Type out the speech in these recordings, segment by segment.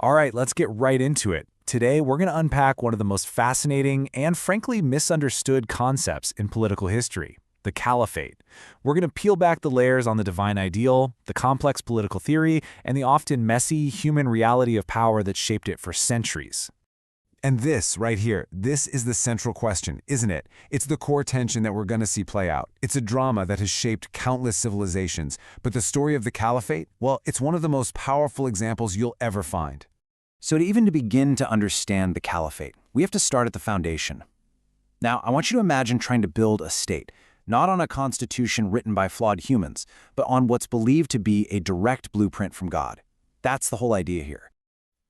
All right, let's get right into it. Today, we're going to unpack one of the most fascinating and frankly misunderstood concepts in political history, the Caliphate. We're going to peel back the layers on the divine ideal, the complex political theory, and the often messy human reality of power that shaped it for centuries. And this, right here, this is the central question, isn't it? It's the core tension that we're going to see play out. It's a drama that has shaped countless civilizations. But the story of the Caliphate, well, it's one of the most powerful examples you'll ever find. So to begin to understand the Caliphate, we have to start at the foundation. Now, I want you to imagine trying to build a state, not on a constitution written by flawed humans, but on what's believed to be a direct blueprint from God. That's the whole idea here.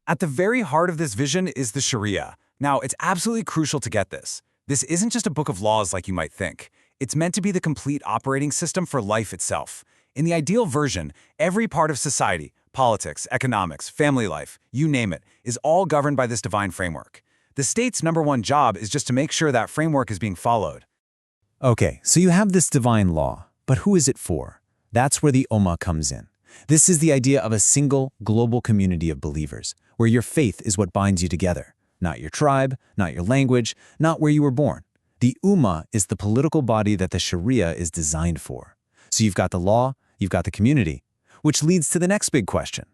At the very heart of this vision is the Sharia. Now, it's absolutely crucial to get this. This isn't just a book of laws like you might think. It's meant to be the complete operating system for life itself. In the ideal version, every part of society, politics, economics, family life, you name it, is all governed by this divine framework. The state's #1 job is just to make sure that framework is being followed. Okay, so you have this divine law, but who is it for? That's where the Ummah comes in. This is the idea of a single, global community of believers, where your faith is what binds you together, not your tribe, not your language, not where you were born. The Ummah is the political body that the Sharia is designed for. So you've got the law, you've got the community, which leads to the next big question.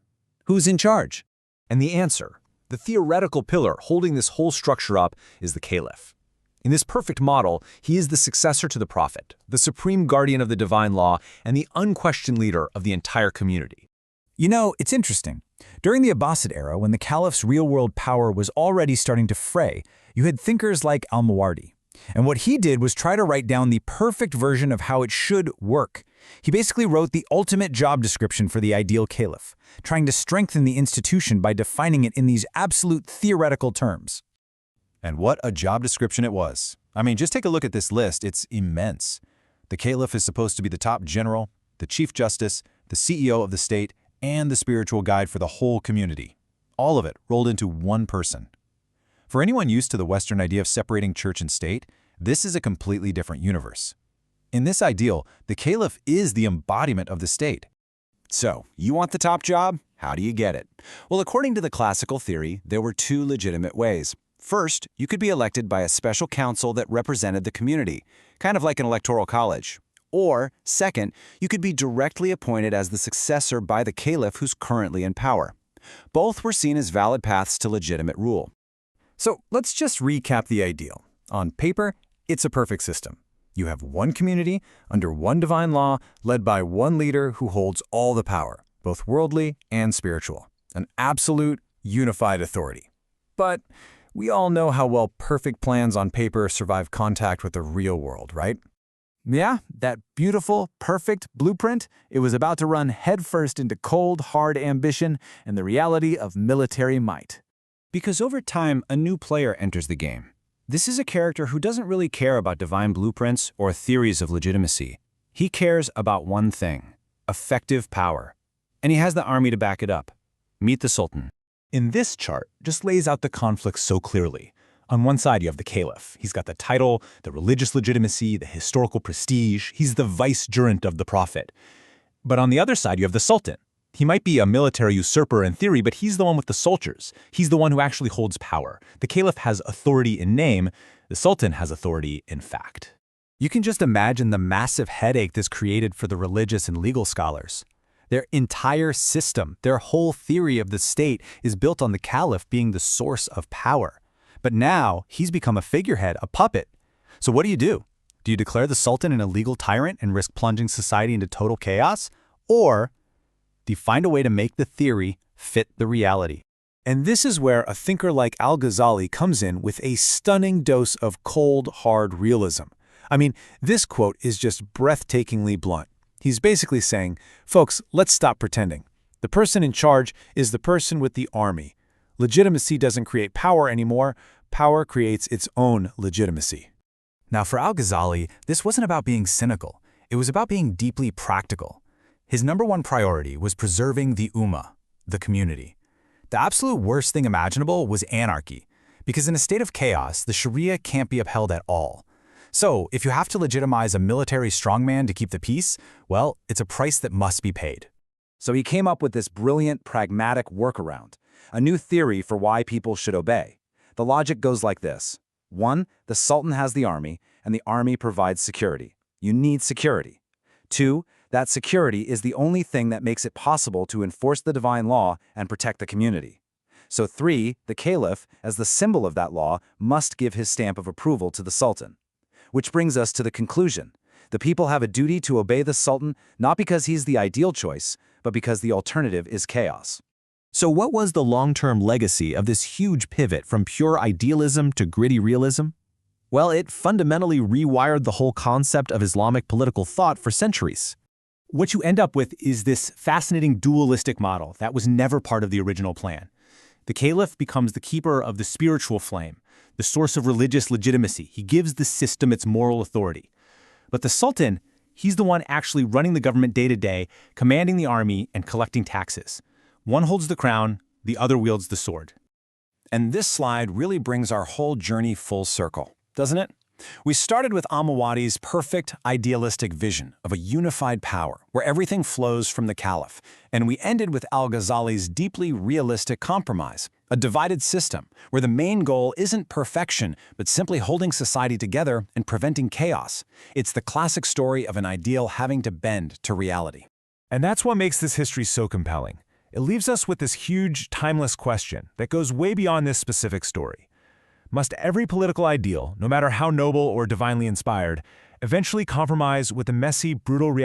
Who's in charge? And the answer, the theoretical pillar holding this whole structure up, is the Caliph. In this perfect model, he is the successor to the Prophet, the supreme guardian of the divine law, and the unquestioned leader of the entire community. You know, it's interesting. During the Abbasid era, when the Caliph's real-world power was already starting to fray, you had thinkers like Al-Mawardi. And what he did was try to write down the perfect version of how it should work. He basically wrote the ultimate job description for the ideal caliph, trying to strengthen the institution by defining it in these absolute theoretical terms. And what a job description it was. I mean, just take a look at this list. It's immense. The caliph is supposed to be the top general, the chief justice, the CEO of the state, and the spiritual guide for the whole community. All of it rolled into one person. For anyone used to the Western idea of separating church and state, this is a completely different universe. In this ideal, the caliph is the embodiment of the state. So, you want the top job? How do you get it? Well, according to the classical theory, there were two legitimate ways. First, you could be elected by a special council that represented the community, kind of like an electoral college. Or, second, you could be directly appointed as the successor by the caliph who's currently in power. Both were seen as valid paths to legitimate rule. So let's just recap the ideal. On paper, it's a perfect system. You have one community under one divine law led by one leader who holds all the power, both worldly and spiritual. An absolute, unified authority. But we all know how well perfect plans on paper survive contact with the real world, right? Yeah, that beautiful, perfect blueprint, it was about to run headfirst into cold, hard ambition and the reality of military might. Because over time, a new player enters the game. This is a character who doesn't really care about divine blueprints or theories of legitimacy. He cares about one thing: effective power. And he has the army to back it up. Meet the Sultan. In this chart, just lays out the conflict so clearly. On one side, you have the caliph. He's got the title, the religious legitimacy, the historical prestige. He's the vicegerent of the prophet. But on the other side, you have the sultan. He might be a military usurper in theory, but he's the one with the soldiers. He's the one who actually holds power. The caliph has authority in name. The sultan has authority in fact. You can just imagine the massive headache this created for the religious and legal scholars. Their entire system, their whole theory of the state is built on the caliph being the source of power. But now, he's become a figurehead, a puppet. So what do? Do you declare the sultan an illegal tyrant and risk plunging society into total chaos? Or do you find a way to make the theory fit the reality? And this is where a thinker like Al-Ghazali comes in with a stunning dose of cold, hard realism. I mean, this quote is just breathtakingly blunt. He's basically saying, folks, let's stop pretending. The person in charge is the person with the army. Legitimacy doesn't create power anymore. Power creates its own legitimacy. Now, for Al-Ghazali, this wasn't about being cynical. It was about being deeply practical. His #1 priority was preserving the Ummah, the community. The absolute worst thing imaginable was anarchy, because in a state of chaos, the Sharia can't be upheld at all. So, if you have to legitimize a military strongman to keep the peace, well, it's a price that must be paid. So he came up with this brilliant, pragmatic workaround. a new theory for why people should obey. The logic goes like this. 1. The Sultan has the army, and the army provides security. You need security. 2. That security is the only thing that makes it possible to enforce the divine law and protect the community. So 3. The Caliph, as the symbol of that law, must give his stamp of approval to the Sultan. Which brings us to the conclusion. The people have a duty to obey the Sultan not because he's the ideal choice, but because the alternative is chaos. So what was the long-term legacy of this huge pivot from pure idealism to gritty realism? Well, it fundamentally rewired the whole concept of Islamic political thought for centuries. What you end up with is this fascinating dualistic model that was never part of the original plan. The Caliph becomes the keeper of the spiritual flame, the source of religious legitimacy. He gives the system its moral authority. But the Sultan, he's the one actually running the government day to day, commanding the army and collecting taxes. One holds the crown, the other wields the sword. And this slide really brings our whole journey full circle, doesn't it? We started with Al-Mawardi's perfect idealistic vision of a unified power where everything flows from the Caliph, and we ended with Al-Ghazali's deeply realistic compromise, a divided system where the main goal isn't perfection but simply holding society together and preventing chaos. It's the classic story of an ideal having to bend to reality. And that's what makes this history so compelling. It leaves us with this huge, timeless question that goes way beyond this specific story. Must every political ideal, no matter how noble or divinely inspired, eventually compromise with the messy, brutal reality